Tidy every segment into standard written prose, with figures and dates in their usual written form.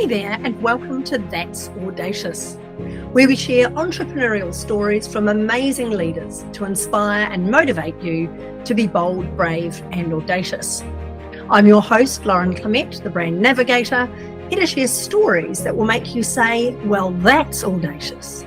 Hey there, and welcome to That's Audacious, where we share entrepreneurial stories from amazing leaders to inspire and motivate you to be bold, brave, and audacious. I'm your host, Lauren Clemett, the brand navigator, here to share stories that will make you say, well, that's audacious.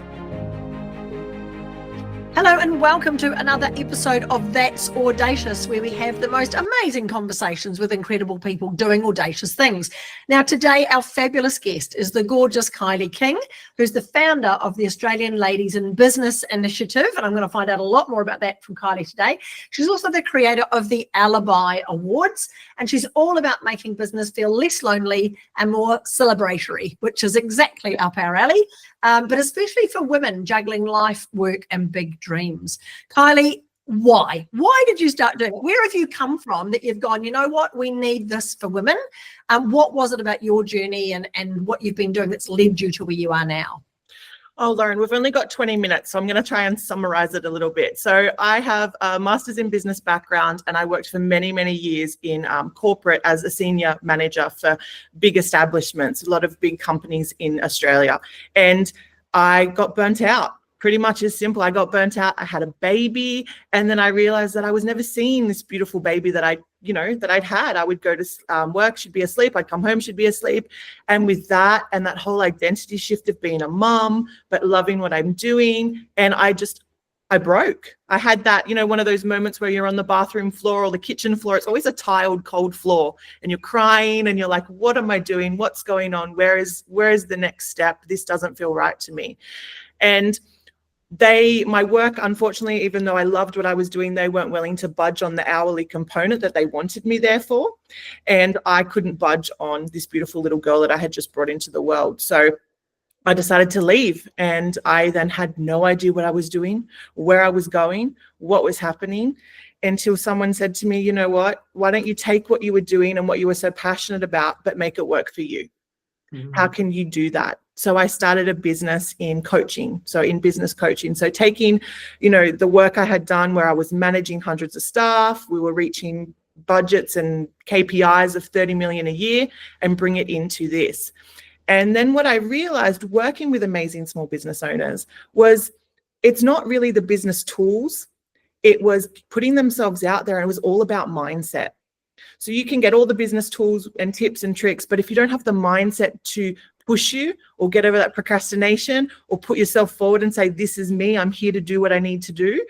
Hello and welcome to another episode of That's Audacious, where we have the most amazing conversations with incredible people doing audacious things. Now today our fabulous guest is the gorgeous Kylie King, who's the founder of the Australian Ladies in Business Initiative, and I'm going to find out a lot more about that from Kylie today. She's also the creator of the Alibi Awards, and she's all about making business feel less lonely and more celebratory, which is exactly up our alley. But especially for women juggling life, work, and big dreams. Kylie, why? Why did you start doing it? Where have you come from that you've gone, you know what, we need this for women? What was it about your journey and what you've been doing that's led you to where you are now? Oh, Lauren, we've only got 20 minutes, so I'm going to try and summarize it a little bit. So I have a master's in business background, and I worked for many, many years in corporate as a senior manager for big establishments, a lot of big companies in Australia. And I got burnt out. Pretty much as simple. I got burnt out. I had a baby, and then I realized that I was never seeing this beautiful baby that I'd had. I would go to work, she'd be asleep. I'd come home, she'd be asleep. And with that, and that whole identity shift of being a mum, but loving what I'm doing, and I broke. I had that, one of those moments where you're on the bathroom floor or the kitchen floor. It's always a tiled, cold floor, and you're crying, and you're like, what am I doing? What's going on? Where is the next step? This doesn't feel right to me. And my work, unfortunately, even though I loved what I was doing, they weren't willing to budge on the hourly component that they wanted me there for. And I couldn't budge on this beautiful little girl that I had just brought into the world. So I decided to leave, and I then had no idea what I was doing, where I was going, what was happening, until someone said to me, you know what, why don't you take what you were doing and what you were so passionate about, but make it work for you? Mm-hmm. How can you do that? So I started a business in coaching, so in business coaching. So taking, the work I had done where I was managing hundreds of staff, we were reaching budgets and KPIs of 30 million a year, and bring it into this. And then what I realized working with amazing small business owners was it's not really the business tools, it was putting themselves out there, and it was all about mindset. So you can get all the business tools and tips and tricks, but if you don't have the mindset to push you or get over that procrastination or put yourself forward and say, this is me, I'm here to do what I need to do,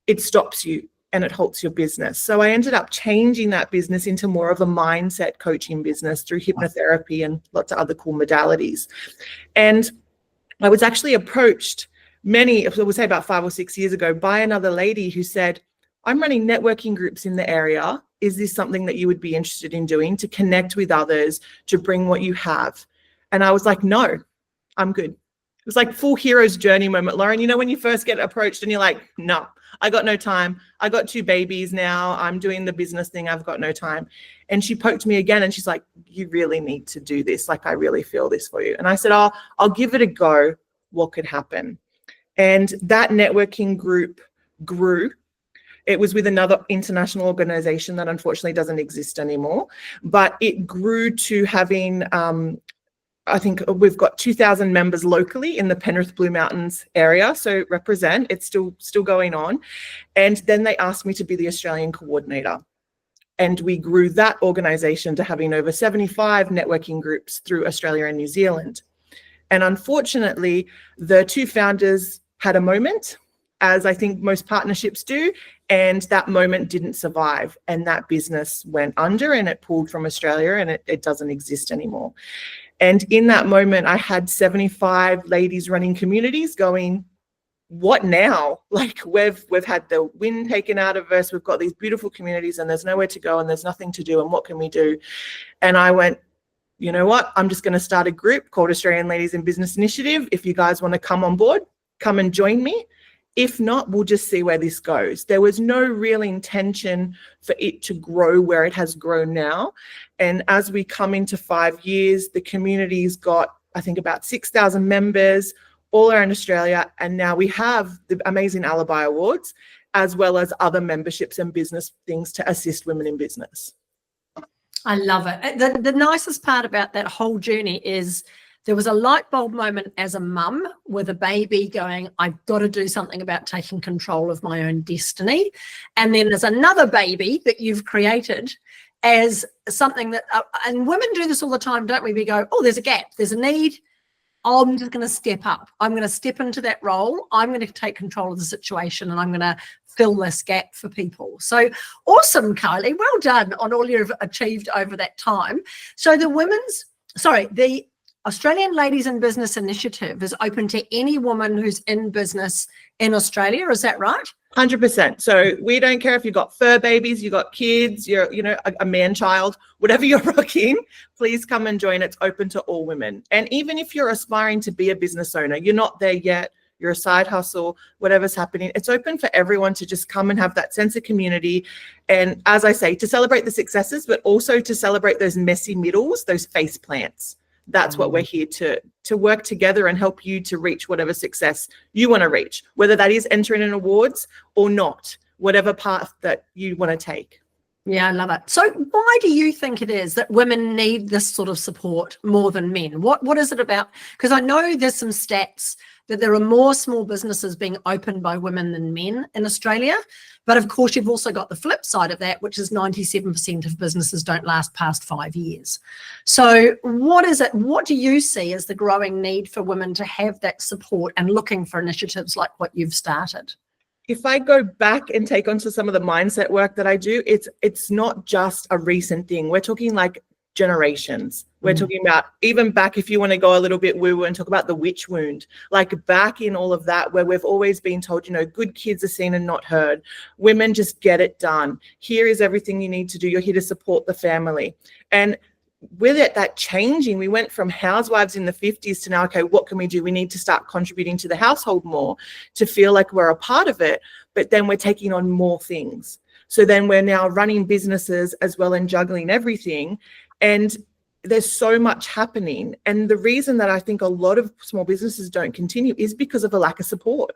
it stops you and it halts your business. So I ended up changing that business into more of a mindset coaching business through hypnotherapy and lots of other cool modalities. And I was actually approached I would say about 5 or 6 years ago, by another lady who said, I'm running networking groups in the area. Is this something that you would be interested in doing, to connect with others, to bring what you have? And I was like, no, I'm good. It was like full hero's journey moment, Lauren. When you first get approached and you're like, no, I got no time. I got 2 babies now. I'm doing the business thing. I've got no time. And she poked me again, and she's like, you really need to do this. Like, I really feel this for you. And I said, I'll give it a go. What could happen? And that networking group grew. It was with another international organization that unfortunately doesn't exist anymore, but it grew to having, I think we've got 2,000 members locally in the Penrith Blue Mountains area. So represent, it's still going on. And then they asked me to be the Australian coordinator. And we grew that organization to having over 75 networking groups through Australia and New Zealand. And unfortunately, the 2 founders had a moment, as I think most partnerships do, and that moment didn't survive, and that business went under, and it pulled from Australia, and it doesn't exist anymore. And in that moment, I had 75 ladies running communities going, what now? Like, we've had the wind taken out of us. We've got these beautiful communities, and there's nowhere to go, and there's nothing to do, and what can we do? And I went, you know what? I'm just going to start a group called Australian Ladies in Business Initiative. If you guys want to come on board, come and join me. If not, we'll just see where this goes. There was no real intention for it to grow where it has grown now. And as we come into 5 years, the community's got, I think, about 6,000 members all around Australia. And now we have the amazing Alibi Awards, as well as other memberships and business things to assist women in business. I love it. The nicest part about that whole journey is there was a light bulb moment as a mum with a baby going, I've got to do something about taking control of my own destiny. And then there's another baby that you've created as something that, and women do this all the time, don't we? We go, oh, there's a gap, there's a need. I'm just going to step up. I'm going to step into that role. I'm going to take control of the situation and I'm going to fill this gap for people. So awesome, Kylie. Well done on all you've achieved over that time. So the Australian Ladies in Business Initiative is open to any woman who's in business in Australia. Is that right? 100%. So we don't care if you've got fur babies, you've got kids, you're, a man child, whatever you're rocking, please come and join. It's open to all women. And even if you're aspiring to be a business owner, you're not there yet, you're a side hustle, whatever's happening, it's open for everyone to just come and have that sense of community. And as I say, to celebrate the successes, but also to celebrate those messy middles, those face plants. That's what we're here to work together and help you to reach whatever success you want to reach, whether that is entering in awards or not, whatever path that you want to take. Yeah, I love it. So why do you think it is that women need this sort of support more than men? What is it about? Because I know there's some stats that there are more small businesses being opened by women than men in Australia. But of course, you've also got the flip side of that, which is 97% of businesses don't last past 5 years. So what is it? What do you see as the growing need for women to have that support and looking for initiatives like what you've started? If I go back and take onto some of the mindset work that I do, it's not just a recent thing. We're talking like generations. We're talking about even back, if you want to go a little bit woo-woo and talk about the witch wound, like back in all of that, where we've always been told, good kids are seen and not heard. Women just get it done. Here is everything you need to do. You're here to support the family. And with it, that changing, we went from housewives in the 50s to now, okay, what can we do? We need to start contributing to the household more to feel like we're a part of it. But then we're taking on more things. So then we're now running businesses as well and juggling everything. And there's so much happening. And the reason that I think a lot of small businesses don't continue is because of a lack of support.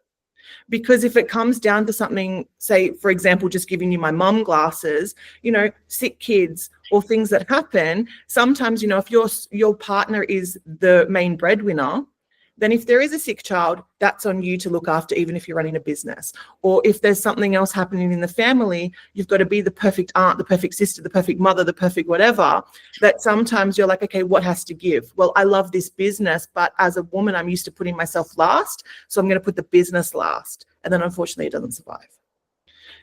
Because if it comes down to something, say, for example, just giving you my mum glasses, sick kids or things that happen, sometimes, if your partner is the main breadwinner, then if there is a sick child, that's on you to look after, even if you're running a business. Or if there's something else happening in the family, you've got to be the perfect aunt, the perfect sister, the perfect mother, the perfect whatever, that sometimes you're like, okay, what has to give? Well, I love this business, but as a woman, I'm used to putting myself last. So I'm going to put the business last. And then unfortunately, it doesn't survive.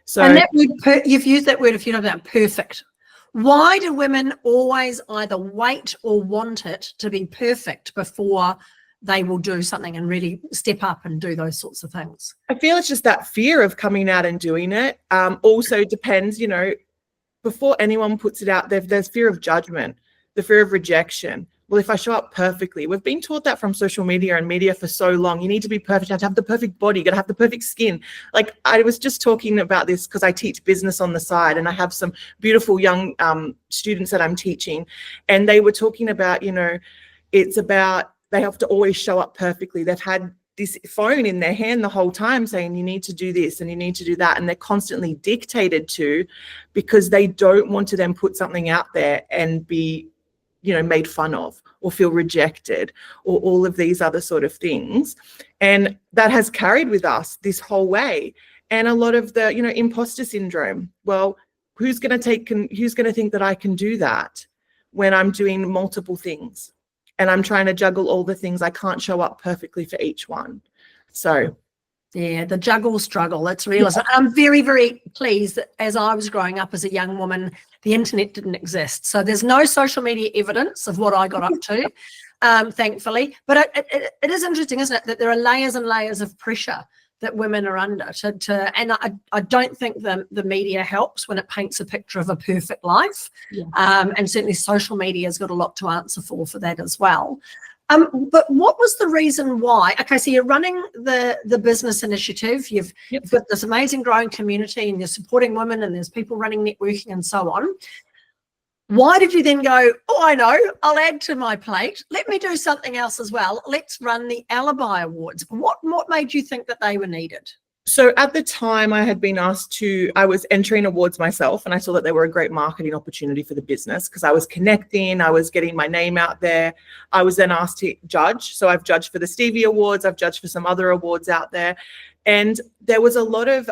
So, and that word, you've used that word, if you know that, perfect. Why do women always either wait or want it to be perfect before they will do something and really step up and do those sorts of things? I feel it's just that fear of coming out and doing it. Also depends, before anyone puts it out there, there's fear of judgment, the fear of rejection. Well, if I show up perfectly, we've been taught that from social media and media for so long. You need to be perfect. You have to have the perfect body. You got to have the perfect skin. Like I was just talking about this because I teach business on the side and I have some beautiful young students that I'm teaching. And they were talking about, it's about, they have to always show up perfectly. They've had this phone in their hand the whole time saying you need to do this and you need to do that. And they're constantly dictated to because they don't want to then put something out there and be, made fun of or feel rejected or all of these other sort of things. And that has carried with us this whole way. And a lot of the, imposter syndrome. Well, who's going to think that I can do that when I'm doing multiple things? And I'm trying to juggle all the things. I can't show up perfectly for each one. So, yeah, the juggle struggle, that's real. Yeah. I'm very, very pleased that as I was growing up as a young woman, the internet didn't exist. So there's no social media evidence of what I got up to, thankfully. But it is interesting, isn't it, that there are layers and layers of pressure that women are under and I don't think the media helps when it paints a picture of a perfect life. Yeah. And certainly social media has got a lot to answer for that as well. But what was the reason why? Okay, so you're running the business initiative. You've got this amazing growing community and you're supporting women and there's people running networking and so on. Why did you then go, oh, I know, I'll add to my plate. Let me do something else as well. Let's run the Alibi Awards. What made you think that they were needed? So at the time I was entering awards myself, and I saw that they were a great marketing opportunity for the business because I was connecting, I was getting my name out there. I was then asked to judge. So I've judged for the Stevie Awards, I've judged for some other awards out there. And there was a lot of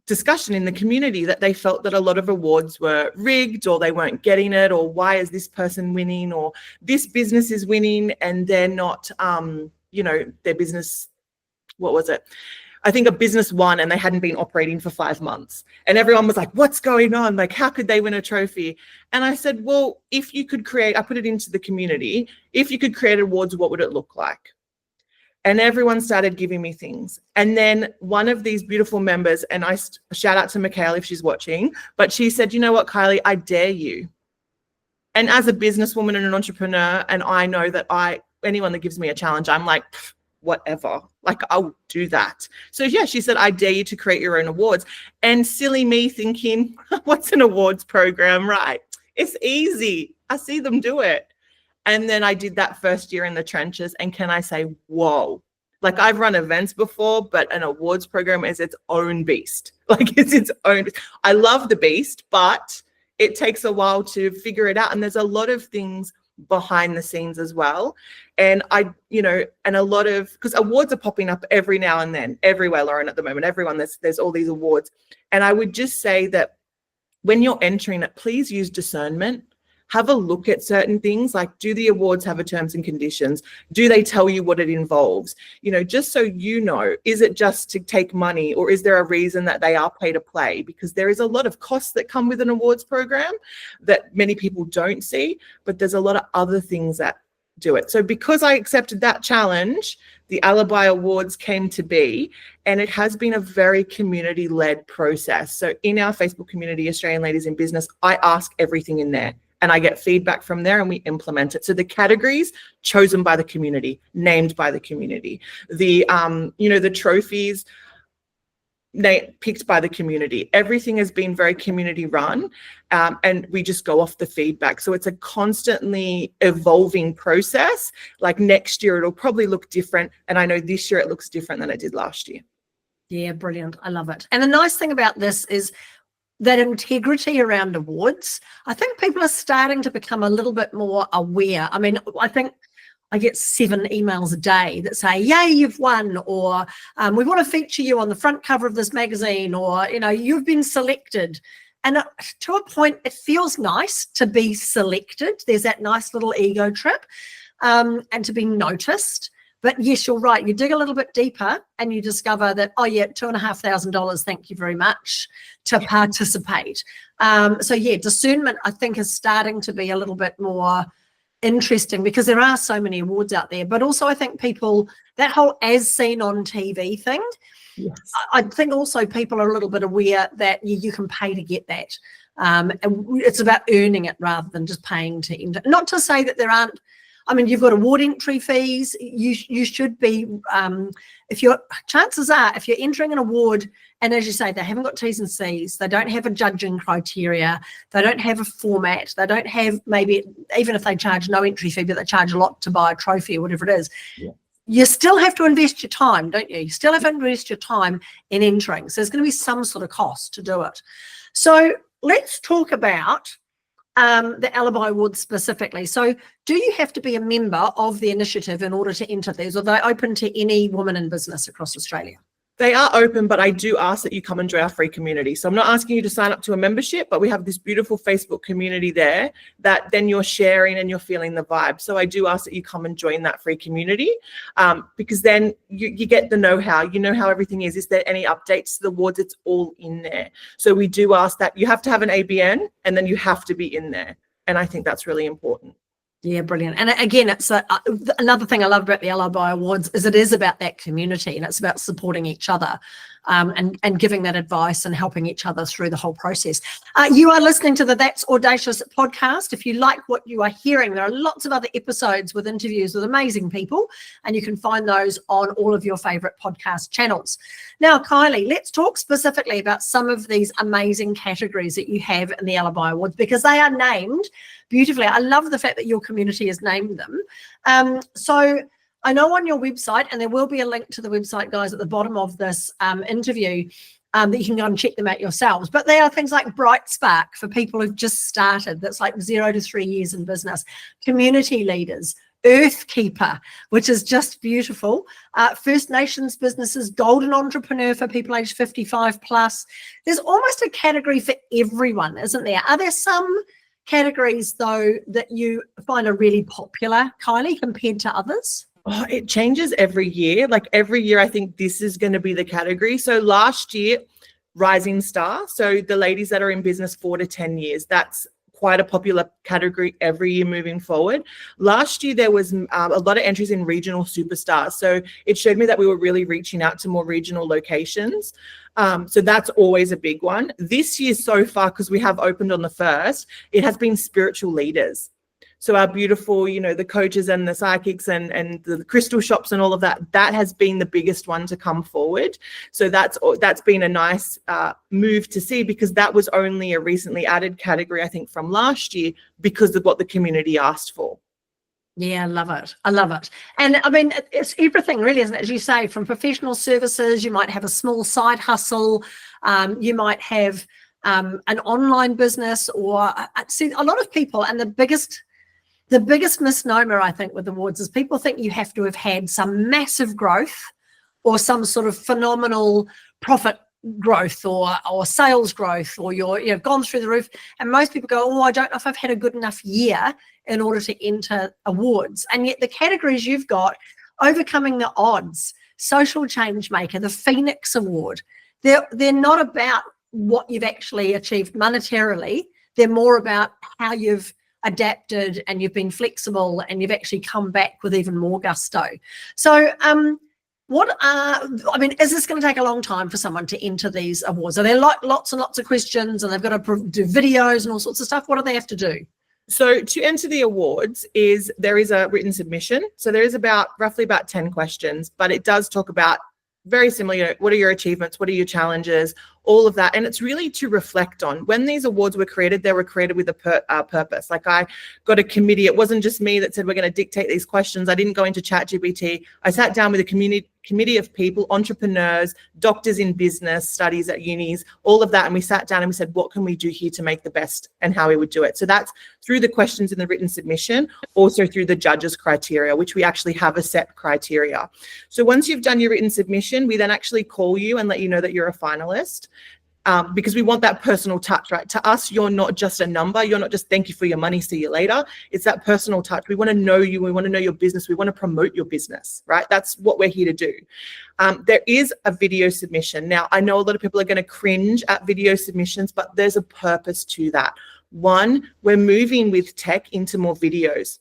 discussion in the community that they felt that a lot of awards were rigged, or they weren't getting it, or why is this person winning, or this business is winning and they're not, their business, what was it? I think a business won and they hadn't been operating for 5 months. And everyone was like, what's going on? Like, how could they win a trophy? And I said, well, if you could create, I put it into the community, if you could create awards, what would it look like? And everyone started giving me things. And then one of these beautiful members, and I shout out to Michaela if she's watching, but she said, you know what, Kylie, I dare you. And as a businesswoman and an entrepreneur, and I know that anyone that gives me a challenge, I'm like, whatever, like I'll do that. So yeah, she said, I dare you to create your own awards. And silly me thinking, what's an awards program, right? It's easy. I see them do it. And then I did that first year in the trenches. And can I say, whoa, like I've run events before, but an awards program is its own beast. Like it's its own. I love the beast, but it takes a while to figure it out. And there's a lot of things behind the scenes as well. And and a lot of, because awards are popping up every now and then, everywhere, Lauren, at the moment, everyone, there's all these awards. And I would just say that when you're entering it, please use discernment. Have a look at certain things, like, do the awards have a terms and conditions? Do they tell you what it involves? Just so you know, is it just to take money, or is there a reason that they are pay to play? Because there is a lot of costs that come with an awards program that many people don't see, but there's a lot of other things that do it. So because I accepted that challenge, the Alibi Awards came to be, and it has been a very community-led process. So in our Facebook community, Australian Ladies in Business, I ask everything in there. And I get feedback from there and we implement it. So the categories chosen by the community, named by the community, the trophies picked by the community. Everything has been very community run, and we just go off the feedback. So it's a constantly evolving process. Like next year, it'll probably look different. And I know this year it looks different than it did last year. Yeah, brilliant. I love it. And the nice thing about this is that integrity around awards. I think people are starting to become a little bit more aware. I mean, I think I get 7 emails a day that say, yay, you've won, or we want to feature you on the front cover of this magazine, or, you've been selected. And to a point, it feels nice to be selected. There's that nice little ego trip, and to be noticed. But yes, you're right. You dig a little bit deeper and you discover that, oh yeah, $2,500, thank you very much, to participate. So yeah, discernment, I think, is starting to be a little bit more interesting because there are so many awards out there. But also I think people, that whole as seen on TV thing, yes. I think also people are a little bit aware that you can pay to get that. And it's about earning it rather than just paying to enter. Not to say that there aren't, I mean, you've got award entry fees. You should be, chances are, if you're entering an award, and as you say, they haven't got T's and C's, they don't have a judging criteria, they don't have a format, they don't have, maybe, even if they charge no entry fee, but they charge a lot to buy a trophy or whatever it is, yeah. You still have to invest your time, don't you? You still have to invest your time in entering. So there's going to be some sort of cost to do it. So let's talk about the Alibi Awards specifically. So do you have to be a member of the initiative in order to enter these, or are they open to any woman in business across Australia? They are open, but I do ask that you come and join our free community. So I'm not asking you to sign up to a membership, but we have this beautiful Facebook community there that then you're sharing and you're feeling the vibe. So I do ask that you come and join that free community, because then you get the know-how, you know how everything is. Is there any updates to the awards? It's all in there. So we do ask that you have to have an ABN and then you have to be in there. And I think that's really important. Yeah, brilliant. And again, it's another thing I love about the Alibi Awards is it is about that community, and it's about supporting each other and giving that advice and helping each other through the whole process. You are listening to the That's Audacious podcast. If you like what you are hearing, there are lots of other episodes with interviews with amazing people, and you can find those on all of your favorite podcast channels. Now, Kylie, let's talk specifically about some of these amazing categories that you have in the Alibi Awards, because they are named beautifully. I love the fact that your community has named them. So I know on your website, and there will be a link to the website, guys, at the bottom of this interview, that you can go and check them out yourselves. But there are things like Bright Spark for people who've just started. That's like 0 to 3 years in business. Community leaders. Earth Keeper, which is just beautiful. First Nations businesses, Golden Entrepreneur for people aged 55 plus. There's almost a category for everyone, isn't there? Are there some categories, though, that you find are really popular, Kylie, compared to others? Oh, it changes every year. Like every year, I think this is going to be the category. So last year, Rising Star. So the ladies that are in business 4 to 10 years, that's quite a popular category every year moving forward. Last year, there was a lot of entries in regional superstars. So it showed me that we were really reaching out to more regional locations. So that's always a big one. This year so far, because we have opened on the 1st, it has been spiritual leaders. So our beautiful, the coaches and the psychics and the crystal shops and all of that, that has been the biggest one to come forward. So that's been a nice move to see, because that was only a recently added category, I think, from last year because of what the community asked for. Yeah, I love it. I love it. And I mean, it's everything really, isn't it? As you say, from professional services, you might have a small side hustle, you might have an online business, or see a lot of people, and the biggest misnomer, I think, with awards is people think you have to have had some massive growth or some sort of phenomenal profit growth or sales growth, or you've gone through the roof. And most people go, I don't know if I've had a good enough year in order to enter awards. And yet the categories you've got: overcoming the odds, social change maker, the Phoenix Award, they're not about what you've actually achieved monetarily. They're more about how you've adapted and you've been flexible and you've actually come back with even more gusto. So is this going to take a long time for someone to enter these awards? Are there lots and lots of questions and they've got to do videos and all sorts of stuff? What do they have to do? So to enter the awards there is a written submission. So there is roughly about 10 questions, but it does talk about very similar, what are your achievements? What are your challenges? All of that. And it's really to reflect on. When these awards were created, they were created with a purpose. Like, I got a committee. It wasn't just me that said, we're going to dictate these questions. I didn't go into ChatGPT. I sat down with a committee of people, entrepreneurs, doctors in business, studies at unis, all of that. And we sat down and we said, what can we do here to make the best, and how we would do it. So that's through the questions in the written submission, also through the judges' criteria, which we actually have a set criteria. So once you've done your written submission, we then actually call you and let you know that you're a finalist. Because we want that personal touch, right? To us, you're not just a number. You're not just thank you for your money, see you later. It's that personal touch. We want to know you. We want to know your business. We want to promote your business, right? That's what we're here to do. There is a video submission. Now, I know a lot of people are going to cringe at video submissions, but there's a purpose to that. 1, we're moving with tech into more videos.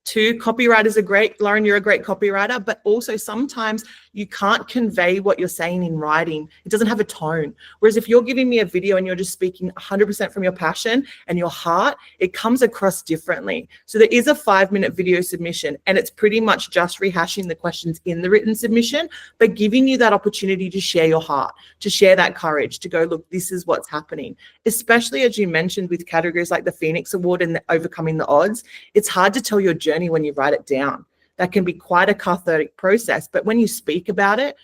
2, copywriters are great. Lauren, you're a great copywriter, but also sometimes you can't convey what you're saying in writing. It doesn't have a tone. Whereas if you're giving me a video and you're just speaking 100% from your passion and your heart, it comes across differently. So there is a 5-minute video submission, and it's pretty much just rehashing the questions in the written submission, but giving you that opportunity to share your heart, to share that courage, to go, look, this is what's happening. Especially as you mentioned with categories like the Phoenix Award and the overcoming the odds, it's hard to tell your journey when you write it down. That can be quite a cathartic process, but when you speak about it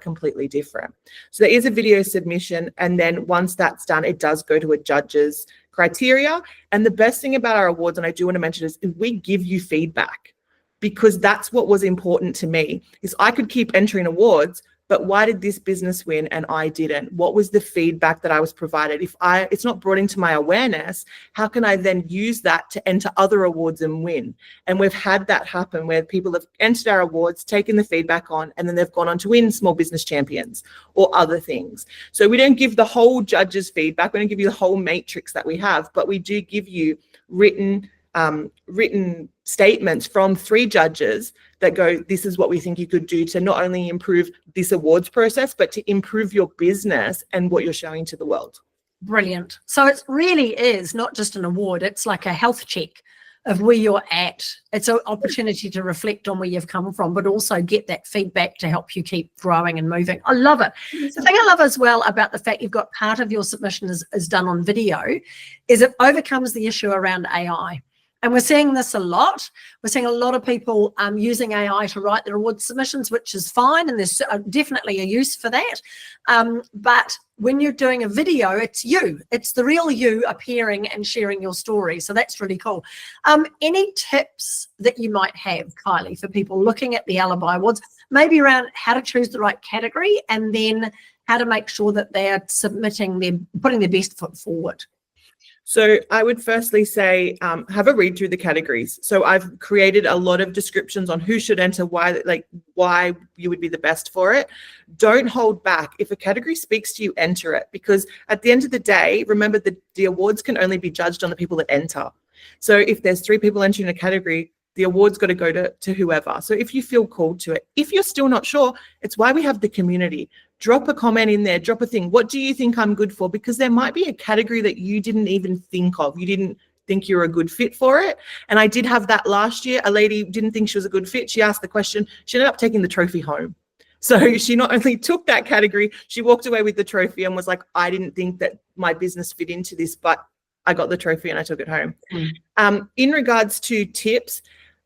completely different. So there is a video submission, and then once that's done, it does go to a judge's criteria. And the best thing about our awards, and I do want to mention, is we give you feedback, because that's what was important to me. Is I could keep entering awards, but why did this business win and I didn't? What was the feedback that I was provided? If it's not brought into my awareness, how can I then use that to enter other awards and win? And we've had that happen where people have entered our awards, taken the feedback on, and then they've gone on to win Small Business Champions or other things. So we don't give the whole judge's feedback. We don't give you the whole matrix that we have, but we do give you written statements from 3 judges that go, this is what we think you could do to not only improve this awards process, but to improve your business and what you're showing to the world. Brilliant. So it really is not just an award. It's like a health check of where you're at. It's an opportunity to reflect on where you've come from, but also get that feedback to help you keep growing and moving. I love it. The thing I love as well about the fact you've got part of your submission is done on video is it overcomes the issue around AI. And we're seeing this a lot. We're seeing a lot of people using AI to write their award submissions, which is fine. And there's definitely a use for that. But when you're doing a video, it's you. It's the real you appearing and sharing your story. So that's really cool. Any tips that you might have, Kylie, for people looking at the Alibi Awards, maybe around how to choose the right category and then how to make sure that they're putting their best foot forward? So I would firstly say, have a read through the categories. So I've created a lot of descriptions on who should enter, why you would be the best for it. Don't hold back. If a category speaks to you, enter it, because at the end of the day, remember that the awards can only be judged on the people that enter. So if there's 3 people entering a category, the award's got to go to whoever. So if you feel called to it, if you're still not sure, it's why we have the community. Drop a comment in there, drop a thing. What do you think I'm good for? Because there might be a category that you didn't even think of. You didn't think you were a good fit for it. And I did have that last year. A lady didn't think she was a good fit. She asked the question. She ended up taking the trophy home. So she not only took that category, she walked away with the trophy and was like, I didn't think that my business fit into this, but I got the trophy and I took it home. In regards to tips,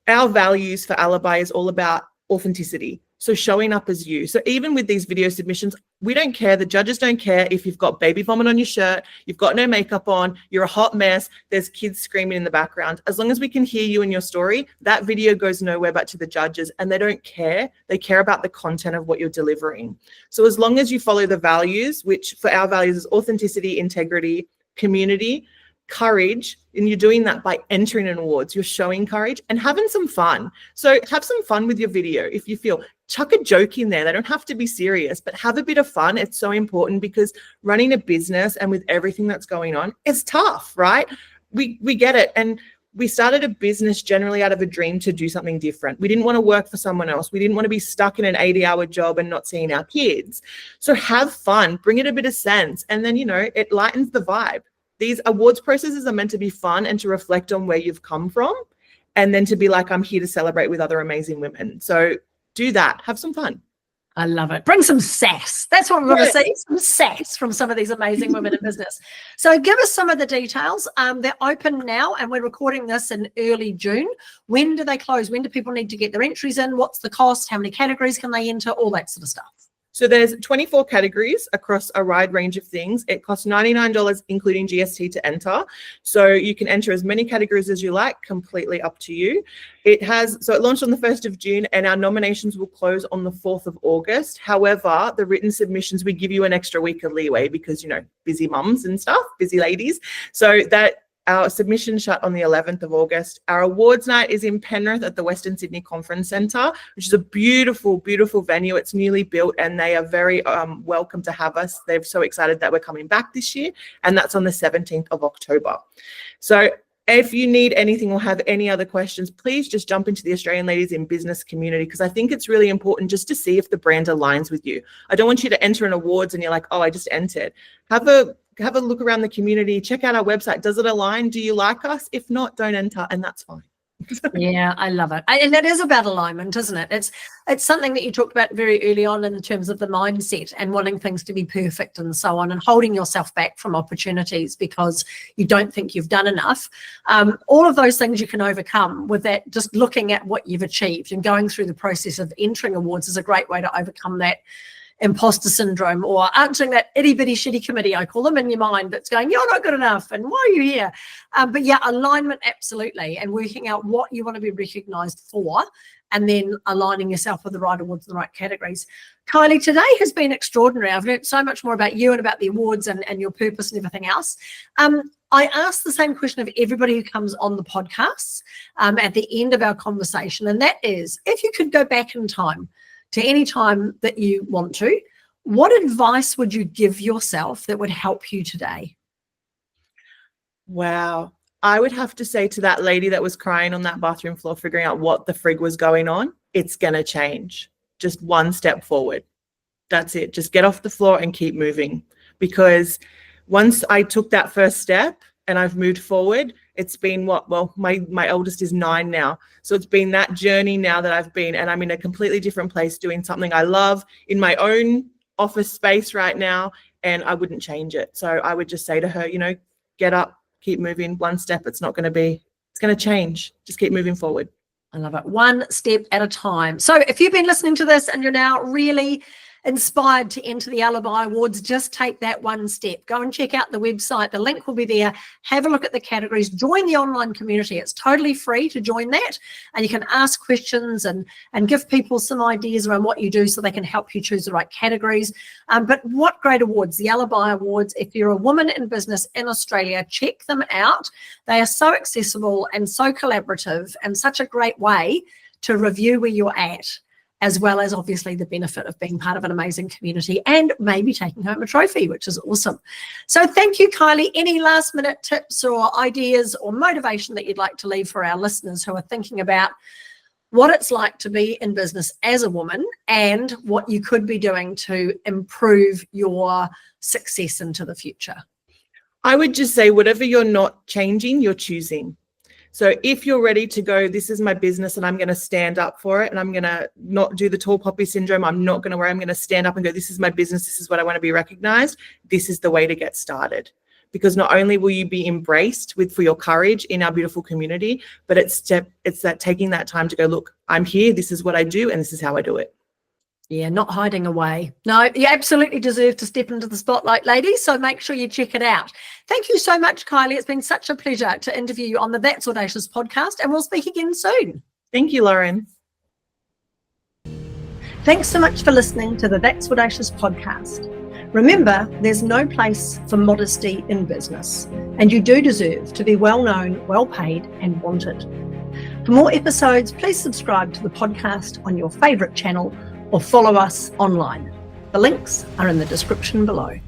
our values for Alibi is all about authenticity. So showing up as you. So even with these video submissions, we don't care. The judges don't care if you've got baby vomit on your shirt, you've got no makeup on, you're a hot mess, there's kids screaming in the background. As long as we can hear you and your story, that video goes nowhere but to the judges, and they don't care. They care about the content of what you're delivering. So as long as you follow the values, which for our values is authenticity, integrity, community, courage, and you're doing that by entering an awards, you're showing courage and having some fun. So have some fun with your video. If you feel, chuck a joke in there. They don't have to be serious, but have a bit of fun. It's so important, because running a business and with everything that's going on, it's tough, right? We get it. And we started a business generally out of a dream to do something different. We didn't want to work for someone else. We didn't want to be stuck in an 80-hour job and not seeing our kids. So have fun, bring it a bit of sense. And then, it lightens the vibe. These awards processes are meant to be fun and to reflect on where you've come from, and then to be like, I'm here to celebrate with other amazing women. So do that. Have some fun. I love it. Bring some sass. That's what we're going to see, some sass from some of these amazing women in business. So give us some of the details. They're open now, and we're recording this in early June. When do they close? When do people need to get their entries in? What's the cost? How many categories can they enter? All that sort of stuff. So there's 24 categories across a wide range of things. It costs $99, including GST, to enter. So you can enter as many categories as you like, completely up to you. It launched on the 1st of June, and our nominations will close on the 4th of August. However, the written submissions, we give you an extra week of leeway because, busy mums and stuff, busy ladies. So that our submission shut on the 11th of August. Our awards night is in Penrith at the Western Sydney Conference Centre, which is a beautiful, beautiful venue. It's newly built, and they are very welcome to have us. They're so excited that we're coming back this year, and that's on the 17th of October. So if you need anything or have any other questions, please just jump into the Australian Ladies in Business community, because I think it's really important just to see if the brand aligns with you. I don't want you to enter an awards and you're like, oh, I just entered. Have a look around the community, check out our website. Does it align? Do you like us? If not, don't enter, and that's fine. Yeah, I love it. And that is about alignment, isn't it? It's something that you talked about very early on in terms of the mindset and wanting things to be perfect and so on, and holding yourself back from opportunities because you don't think you've done enough. All of those things you can overcome with that, just looking at what you've achieved and going through the process of entering awards is a great way to overcome that imposter syndrome, or answering that itty bitty shitty committee, I call them, in your mind, that's going, you're not good enough and why are you here? But yeah, alignment, absolutely, and working out what you want to be recognized for, and then aligning yourself with the right awards, the right categories. Kylie, today has been extraordinary. I've learned so much more about you and about the awards and your purpose and everything else. I asked the same question of everybody who comes on the podcast at the end of our conversation, and that is, if you could go back in time to any time that you want to, what advice would you give yourself that would help you today? Wow. I would have to say to that lady that was crying on that bathroom floor, figuring out what the frig was going on, it's going to change. Just one step forward. That's it. Just get off the floor and keep moving. Because once I took that first step and I've moved forward, it's been my oldest is 9 now. So it's been that journey now that I've been, and I'm in a completely different place doing something I love in my own office space right now, and I wouldn't change it. So I would just say to her, get up, keep moving one step. It's not going to be It's going to change. Just keep moving forward. I love it. One step at a time. So if you've been listening to this and you're now really inspired to enter the Alibi Awards, just take that one step. Go and check out the website. The link will be there. Have a look at the categories. Join the online community. It's totally free to join that. And you can ask questions and give people some ideas around what you do so they can help you choose the right categories. But what great awards, the Alibi Awards. If you're a woman in business in Australia, check them out. They are so accessible and so collaborative and such a great way to review where you're at, as well as obviously the benefit of being part of an amazing community and maybe taking home a trophy, which is awesome. So thank you, Kylie. Any last minute tips or ideas or motivation that you'd like to leave for our listeners who are thinking about what it's like to be in business as a woman and what you could be doing to improve your success into the future? I would just say whatever you're not changing, you're choosing. So if you're ready to go, this is my business and I'm going to stand up for it and I'm going to not do the tall poppy syndrome. I'm not going to worry. I'm going to stand up and go, this is my business. This is what I want to be recognized. This is the way to get started. Because not only will you be embraced for your courage in our beautiful community, but it's that taking that time to go, look, I'm here. This is what I do. And this is how I do it. Yeah, not hiding away. No, you absolutely deserve to step into the spotlight, ladies. So make sure you check it out. Thank you so much, Kylie. It's been such a pleasure to interview you on the That's Audacious podcast, and we'll speak again soon. Thank you, Lauren. Thanks so much for listening to the That's Audacious podcast. Remember, there's no place for modesty in business, and you do deserve to be well known, well paid, and wanted. For more episodes, please subscribe to the podcast on your favourite channel or follow us online. The links are in the description below.